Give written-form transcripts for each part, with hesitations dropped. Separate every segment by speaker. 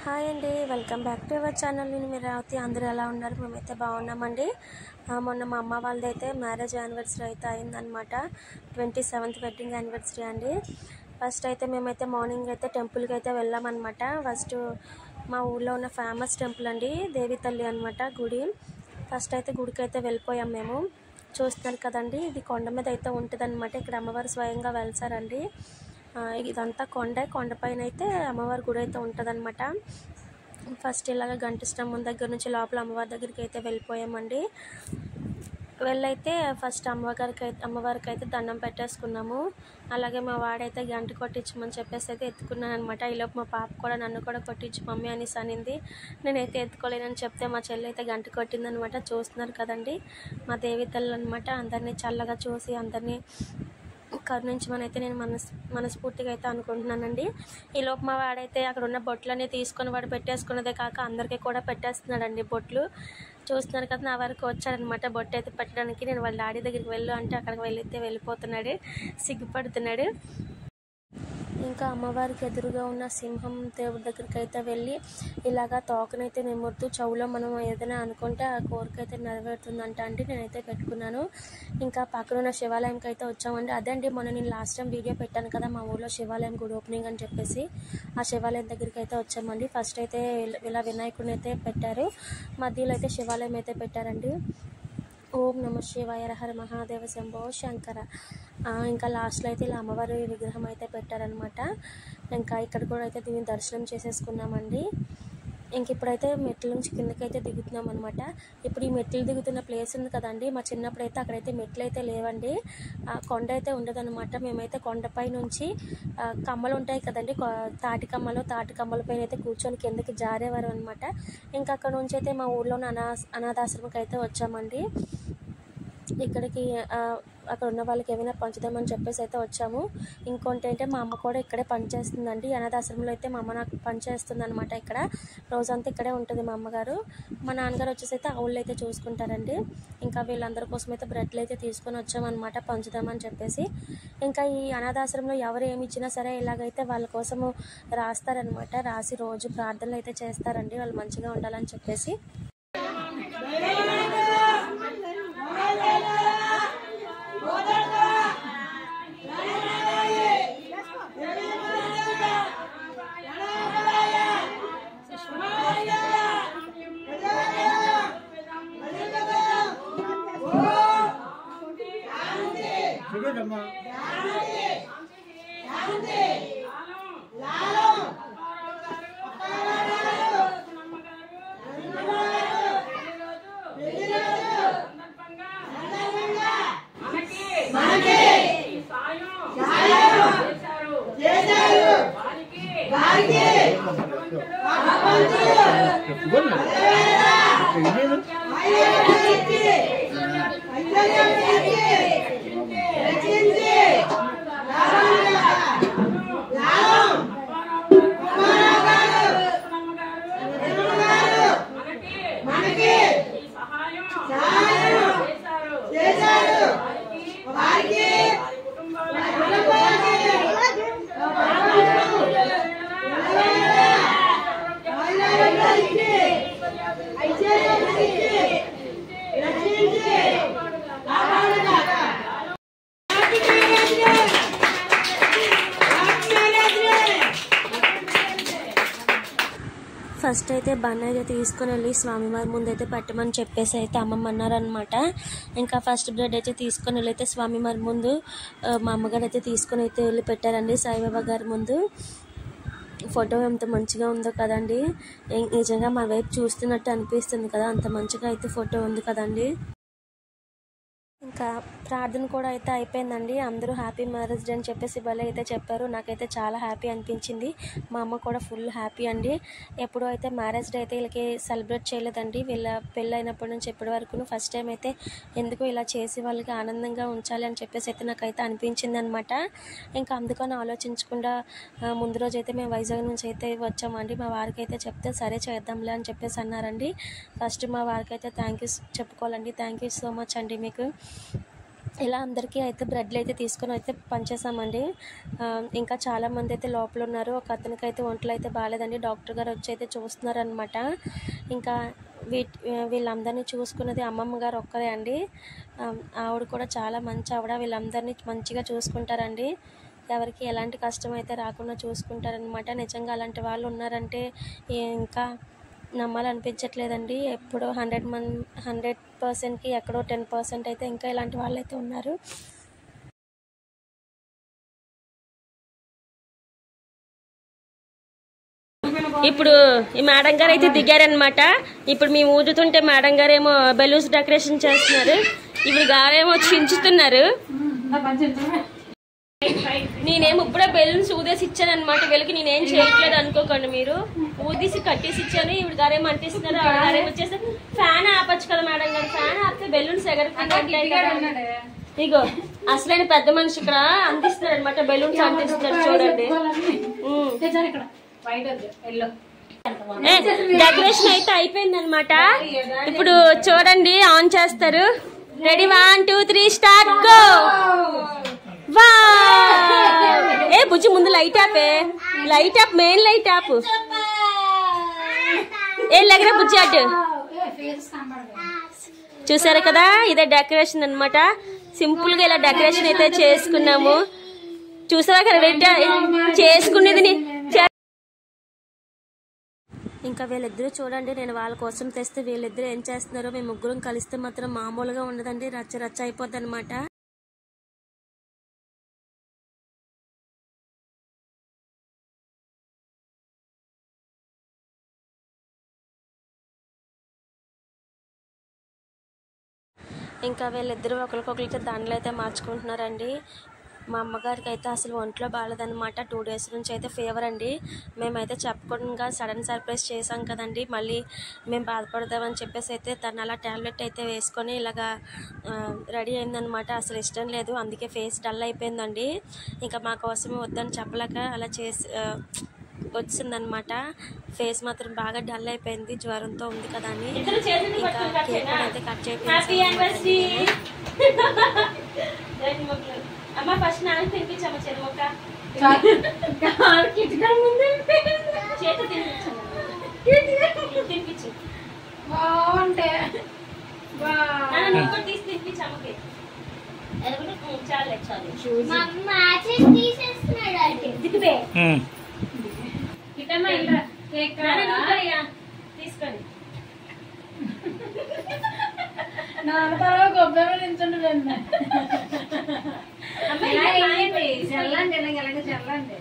Speaker 1: Hi అండి, welcome back to our channel. నేను మీరావతి. అందరూ ఎలా ఉన్నారు? మేమైతే బాగున్నామండి. మొన్న మా అమ్మ వాళ్ళది అయితే మ్యారేజ్ యానివర్సరీ అయితే అయిందనమాట. 27th వెడ్డింగ్ యానివర్సరీ అండి. ఫస్ట్ అయితే మేమైతే మార్నింగ్ అయితే టెంపుల్కి అయితే వెళ్ళామన్నమాట. ఫస్ట్ మా ఊళ్ళో ఉన్న ఫేమస్ టెంపుల్ అండి, దేవి తల్లి అనమాట గుడి. ఫస్ట్ అయితే గుడికి అయితే వెళ్ళిపోయాం మేము. చూస్తున్నారు కదండి, ఇది కొండ మీద అయితే ఉంటుంది అనమాట. ఇక్కడ అమ్మవారు స్వయంగా వెళ్తారండి. ఇదంతా కొండపైన అయితే అమ్మవారి గుడి అయితే ఉంటుందన్నమాట. ఫస్ట్ ఇలాగ గంట స్తంభం దగ్గర నుంచి లోపల అమ్మవారి దగ్గరికి అయితే వెళ్ళిపోయామండి. వెళ్ళైతే ఫస్ట్ అమ్మవారికి అయితే దండం పెట్టేసుకున్నాము. అలాగే మా వాడైతే గంట కొట్టించమని చెప్పేసి అయితే ఎత్తుకున్నాను అనమాట. ఈలోపు మా పాప కూడా నన్ను కూడా కొట్టించు మమ్మీ అనేసి అనింది. నేనైతే ఎత్తుకోలేనని చెప్తే మా చెల్లి అయితే గంట కొట్టిందనమాట. చూస్తున్నారు కదండి, మా దేవి తల్లి అనమాట. అందరినీ చల్లగా చూసి అందరినీ కరుణించమని అయితే నేను మనస్ఫూర్తిగా అయితే అనుకుంటున్నానండి. ఈలోపు మా వాడైతే అక్కడ ఉన్న బొట్లన్నీ తీసుకొని వాడు పెట్టేసుకున్నదే కాక అందరికీ కూడా పెట్టేస్తున్నాడండి బొట్లు. చూస్తున్నారు కదా, నా వరకు వచ్చాడనమాట బొట్టు అయితే పెట్టడానికి. నేను వాళ్ళ డాడీ దగ్గరికి వెళ్ళు అంటే అక్కడికి వెళ్ళిపోతున్నాడు, సిగ్గుపడుతున్నాడు. ఇంకా అమ్మవారికి ఎదురుగా ఉన్న సింహం దేవుడి దగ్గరికి అయితే వెళ్ళి ఇలాగా తోకనైతే నిమురుతూ చెవులో మనం ఏదైనా అనుకుంటే ఆ కోరిక అయితే నెరవేరుతుందంట అండి. నేనైతే పెట్టుకున్నాను. ఇంకా పక్కన ఉన్న శివాలయంకి అయితే వచ్చామండి. అదే అండి, మొన్న నేను లాస్ట్ టైం వీడియో పెట్టాను కదా, మా ఊళ్ళో శివాలయం గుడి ఓపెనింగ్ అని చెప్పేసి. ఆ శివాలయం దగ్గరికి అయితే వచ్చామండి. ఫస్ట్ అయితే ఇలా వినాయకుడిని అయితే పెట్టారు, మధ్యలో అయితే శివాలయం అయితే పెట్టారండి. ఓం నమ శివాయ, హర మహాదేవ శంభో శంకర. ఇంకా లాస్ట్లో అయితే ఇలా అమ్మవారి విగ్రహం అయితే పెట్టారనమాట. ఇంకా ఇక్కడ కూడా అయితే దీన్ని దర్శనం చేసేసుకున్నామండి. ఇంక ఇప్పుడైతే మెట్ల నుంచి కిందకి అయితే దిగుతున్నాం అనమాట. ఇప్పుడు ఈ మెట్లు దిగుతున్న ప్లేస్ ఉంది కదండి, మా చిన్నప్పుడు అయితే అక్కడైతే మెట్లు అయితే లేవండి, కొండ అయితే ఉండదన్నమాట. మేమైతే కొండపై నుంచి కమ్మలు ఉంటాయి కదండి, తాటి కమ్మల పైన అయితే కూర్చొని కిందకి జారేవారు అనమాట. ఇంకా అక్కడ నుంచి అయితే మా ఊళ్ళో అనాథాశ్రమకి అయితే వచ్చామండి. ఇక్కడికి అక్కడ ఉన్న వాళ్ళకి ఏమైనా పంచుదామని చెప్పేసి అయితే వచ్చాము. ఇంకోటి అంటే మా అమ్మ కూడా ఇక్కడే పనిచేస్తుందండి. అనాథాశ్రమంలో అయితే మా అమ్మ నాకు పనిచేస్తుంది అనమాట. ఇక్కడ రోజంతా ఇక్కడే ఉంటుంది మా అమ్మగారు. మా నాన్నగారు వచ్చేసి అయితే ఆవుళ్ళు అయితే చూసుకుంటారండి. ఇంకా వీళ్ళందరి కోసం అయితే బ్రెడ్లు అయితే తీసుకొని వచ్చామన్నమాట, పంచుదామని చెప్పేసి. ఇంకా ఈ అనాథాశ్రమంలో ఎవరు ఏమి ఇచ్చినా సరే ఇలాగైతే వాళ్ళ కోసము రాస్తారనమాట. రాసి రోజు ప్రార్థనలు అయితే చేస్తారండి, వాళ్ళు మంచిగా ఉండాలని చెప్పేసి. ఫస్ట్ అయితే బన్న అయితే తీసుకొని వెళ్ళి స్వామివారి ముందు అయితే పెట్టమని చెప్పేసి అయితే అమ్మమ్మ అన్నారనమాట. ఇంకా ఫస్ట్ బ్రెడ్ అయితే తీసుకొని వెళ్ళి అయితే స్వామివారి ముందు మా అమ్మగారు అయితే తీసుకొని అయితే వెళ్ళి పెట్టారండి, సాయిబాబా గారి ముందు. ఫోటో ఎంత మంచిగా ఉందో కదండి, నిజంగా మా వైపు చూస్తున్నట్టు అనిపిస్తుంది కదా, అంత మంచిగా అయితే ఫోటో ఉంది కదండి. ఇంకా ప్రార్థన కూడా అయితే అయిపోయిందండి. అందరూ హ్యాపీ మ్యారేజ్ డే అని చెప్పేసి భలే అయితే చెప్పారు. నాకైతే చాలా హ్యాపీ అనిపించింది. మా అమ్మ కూడా ఫుల్ హ్యాపీ అండి. ఎప్పుడూ అయితే మ్యారేజ్ డే అయితే వీళ్ళకి సెలబ్రేట్ చేయలేదండి, వీళ్ళ పెళ్ళి అయినప్పటి నుంచి ఇప్పటి వరకు. ఫస్ట్ టైం అయితే ఎందుకు ఇలా చేసి వాళ్ళకి ఆనందంగా ఉంచాలి అని చెప్పేసి అయితే నాకైతే అనిపించింది అనమాట. ఇంకా అందుకని ఆలోచించకుండా ముందు రోజు అయితే మేము వైజాగ్ నుంచి అయితే వచ్చామండి. మా వారికి అయితే చెప్తే సరే చేద్దాంలే అని చెప్పేసి అన్నారండి. ఫస్ట్ మా వారికి అయితే థ్యాంక్ యూ చెప్పుకోవాలండి. థ్యాంక్ యూ సో మచ్ అండి మీకు. ఇలా అందరికీ అయితే బ్రెడ్లు అయితే తీసుకొని అయితే పనిచేసామండి. ఇంకా చాలామంది అయితే లోపల ఉన్నారు. ఒక అతనికి అయితే ఒంట్లో అయితే బాగాలేదండి. డాక్టర్ గారు వచ్చి అయితే చూస్తున్నారనమాట. ఇంకా వీళ్ళందరినీ చూసుకున్నది అమ్మమ్మ గారు ఒక్కరే అండి. ఆవిడ కూడా చాలా మంచి ఆవిడ. వీళ్ళందరినీ మంచిగా చూసుకుంటారండి. ఎవరికి ఎలాంటి కష్టం అయితే రాకుండా చూసుకుంటారనమాట. నిజంగా అలాంటి వాళ్ళు ఉన్నారంటే ఇంకా నమ్మాలనిపించట్లేదండి. ఎప్పుడో 100%కి ఎక్కడో 10% అయితే ఇంకా ఇలాంటి వాళ్ళు అయితే ఉన్నారు. ఇప్పుడు ఈ మేడం గారు అయితే దిగారనమాట. ఇప్పుడు మేము ఊదుతుంటే మేడం గారు ఏమో బెలూన్స్ డెకరేషన్ చేస్తున్నారు. ఇప్పుడు గారేమో చించుతున్నారు. నేనేమో ఇప్పుడే బెలూన్స్ ఊదేసి ఇచ్చాను అనమాట. వీళ్ళకి నేనేం చేయట్లేదు అనుకోకండి, మీరు ఊదేసి కట్టేసి ఇచ్చాను. ఇప్పుడు గారేమో అంటిస్తున్నారు. గారేమో వచ్చేసి ఫ్యాన్ ఆపచ్చు కదా మేడం గారు, ఫ్యాన్ ఆపితే బెలూన్స్ ఎగరట్లేదు. ఇగో అసలైన పెద్ద మనిషి ఇక్కడ అందిస్తున్నారు అనమాట, బెలూన్స్ అంటిస్తున్నారు చూడండి. డెకరేషన్ అయితే అయిపోయింది అనమాట. ఇప్పుడు చూడండి ఆన్ చేస్తారు. Ready 1 2 3 start go. ఏ బుజ్జి ముందు లైట్ ఆపే, లైట్ ఆప్, మెయిన్ లైట్ ఆపు. ఏం లేకరా బుజ్జి అడ్డు. చూసారు కదా, ఇదే డెకరేషన్ అనమాట. సింపుల్ గా ఇలా డెకరేషన్ అయితే చేసుకున్నాము. చూసారా కదా చేసుకునేది. ఇంకా వీళ్ళిద్దరూ చూడండి, నేను వాళ్ళ కోసం తెస్తే వీళ్ళిద్దరూ ఏం చేస్తున్నారో. మేము ముగ్గురం కలిస్తే మాత్రం మామూలుగా ఉండదండి, రచ్చ రచ్చ అయిపోద్ది అనమాట. ఇంకా వీళ్ళిద్దరూ ఒకరికొకరికి దండలు అయితే మార్చుకుంటున్నారండి. మా అమ్మగారికి అయితే అసలు ఒంట్లో బాగాలేదనమాట. 2 డేస్ నుంచి అయితే ఫీవర్ అండి. మేమైతే చెప్పకుండా సడన్ సర్ప్రైజ్ చేసాం కదండి, మళ్ళీ మేము బాధపడదామని చెప్పేసి అయితే తను అలా ట్యాబ్లెట్ అయితే వేసుకొని ఇలాగా రెడీ అయిందనమాట. అసలు ఇష్టం లేదు, అందుకే ఫేస్ డల్ అయిపోయిందండి. ఇంకా మా కోసం వద్దని చెప్పలేక అలా చేసి వచ్చిందనమాట. ఫేస్ మాత్రం బాగా డల్ అయిపోయింది, జ్వరంతో ఉంది కదా అని. ఇంకా కేక్ అయితే కట్ చేయించాము. అమ్మ ఫస్ట్ నాన్న తినిపించమ్మ చెరుమొక్క చేత తినిపించు బాగుంటే తీసి తినిపించమ్మకి. చాలే చాలు తీసుకొని గొప్పగా నించుంటుందండి. చల్లండి చల్లండి చల్లండి.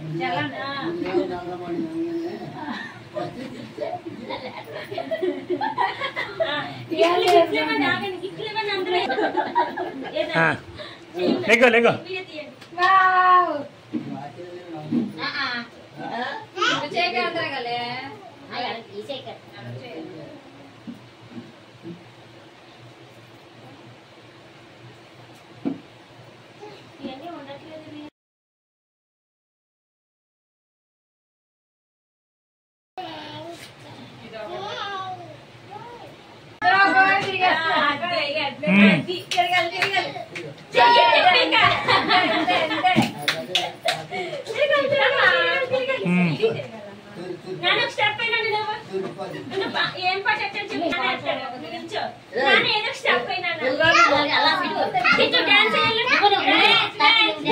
Speaker 1: ఏం పట్టేదో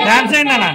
Speaker 1: డాన్స్ అయిందన్నా.